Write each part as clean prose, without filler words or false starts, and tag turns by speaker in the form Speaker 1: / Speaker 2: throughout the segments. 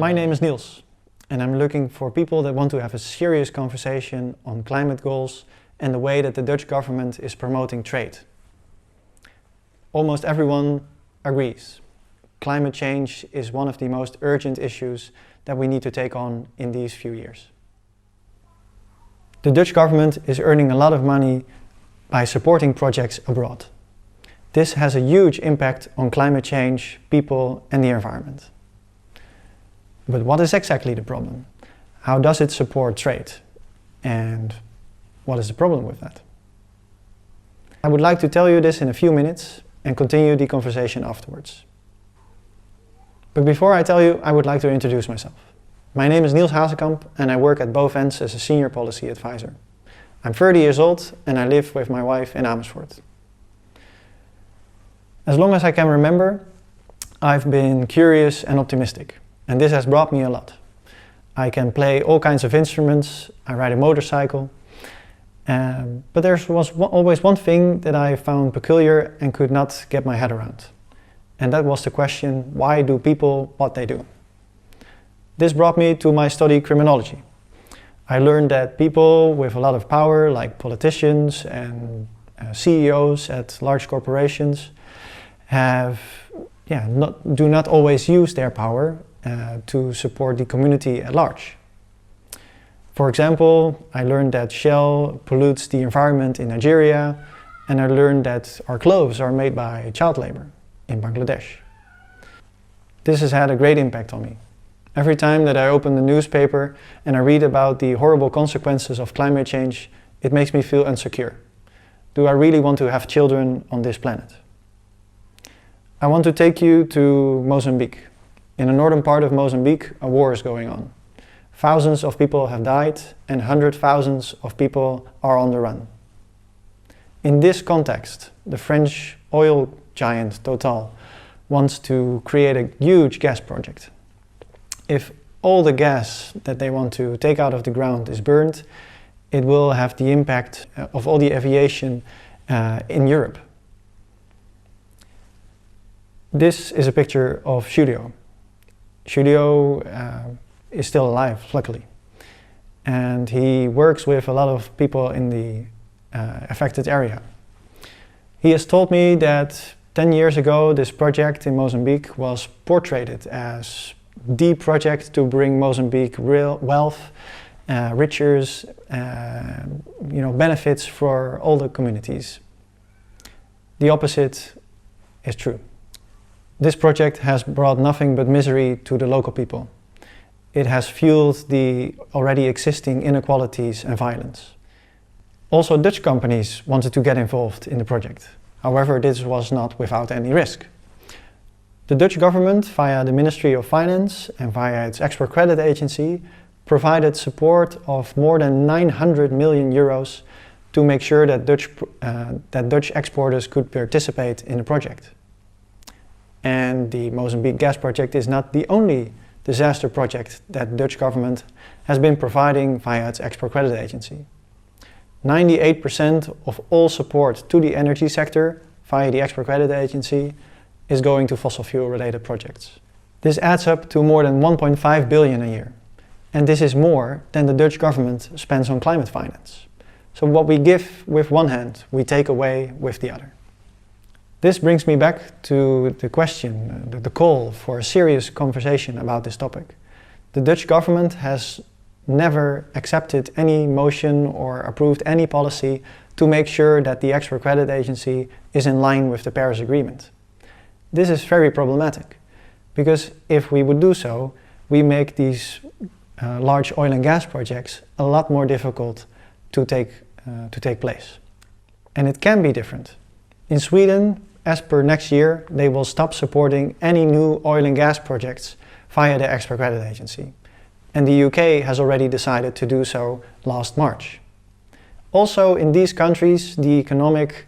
Speaker 1: My name is Niels, and I'm looking for people that want to have a serious conversation on climate goals and the way that the Dutch government is promoting trade. Almost everyone agrees. Climate change is one of the most urgent issues that we need to take on in these few years. The Dutch government is earning a lot of money by supporting projects abroad. This has a huge impact on climate change, people and the environment. But what is exactly the problem? How does it support trade? And what is the problem with that? I would like to tell you this in a few minutes and continue the conversation afterwards. But before I tell you, I would like to introduce myself. My name is Niels Hazekamp and I work at both ends as a senior policy advisor. I'm 30 years old and I live with my wife in Amersfoort. As long as I can remember, I've been curious and optimistic, and this has brought me a lot. I can play all kinds of instruments, I ride a motorcycle, but there was always one thing that I found peculiar and could not get my head around. And that was the question, why do people what they do? This brought me to my study criminology. I learned that people with a lot of power, like politicians and CEOs at large corporations, do not always use their power to support the community at large. For example, I learned that Shell pollutes the environment in Nigeria, and I learned that our clothes are made by child labor in Bangladesh. This has had a great impact on me. Every time that I open the newspaper and I read about the horrible consequences of climate change, it makes me feel insecure. Do I really want to have children on this planet? I want to take you to Mozambique. In the northern part of Mozambique, a war is going on. Thousands of people have died and hundreds of thousands of people are on the run. In this context, the French oil giant Total wants to create a huge gas project. If all the gas that they want to take out of the ground is burned, it will have the impact of all the aviation in Europe. This is a picture of Julio. Julio is still alive, luckily. And he works with a lot of people in the affected area. He has told me that 10 years ago this project in Mozambique was portrayed as the project to bring Mozambique real wealth, riches, benefits for all the communities. The opposite is true. This project has brought nothing but misery to the local people. It has fueled the already existing inequalities and violence. Also, Dutch companies wanted to get involved in the project. However, this was not without any risk. The Dutch government, via the Ministry of Finance and via its export credit agency, provided support of more than 900 million euros to make sure that Dutch exporters could participate in the project. And the Mozambique gas project is not the only disaster project that the Dutch government has been providing via its export credit agency. 98% of all support to the energy sector via the export credit agency is going to fossil fuel related projects. This adds up to more than 1.5 billion a year. And this is more than the Dutch government spends on climate finance. So what we give with one hand, we take away with the other. This brings me back to the question, the call for a serious conversation about this topic. The Dutch government has never accepted any motion or approved any policy to make sure that the export credit agency is in line with the Paris Agreement. This is very problematic, because if we would do so, we make these large oil and gas projects a lot more difficult to take place. And it can be different. In Sweden, as per next year, they will stop supporting any new oil and gas projects via the export credit agency. And the UK has already decided to do so last March. Also, in these countries, the economic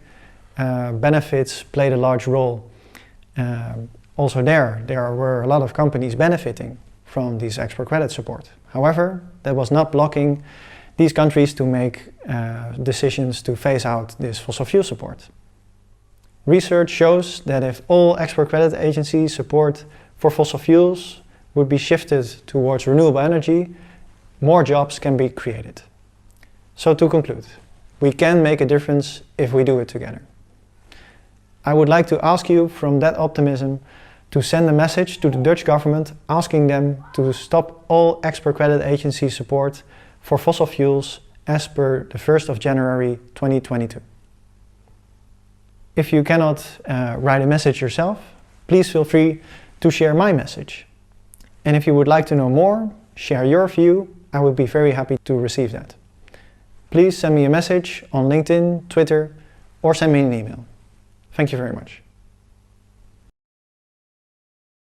Speaker 1: benefits played a large role. Also there were a lot of companies benefiting from this export credit support. However, that was not blocking these countries to make decisions to phase out this fossil fuel support. Research shows that if all export credit agencies support for fossil fuels would be shifted towards renewable energy, more jobs can be created. So to conclude, we can make a difference if we do it together. I would like to ask you from that optimism to send a message to the Dutch government asking them to stop all export credit agency support for fossil fuels as per the 1st of January 2022. If you cannot write a message yourself, please feel free to share my message. And if you would like to know more, share your view, I would be very happy to receive that. Please send me a message on LinkedIn, Twitter, or send me an email. Thank you very much.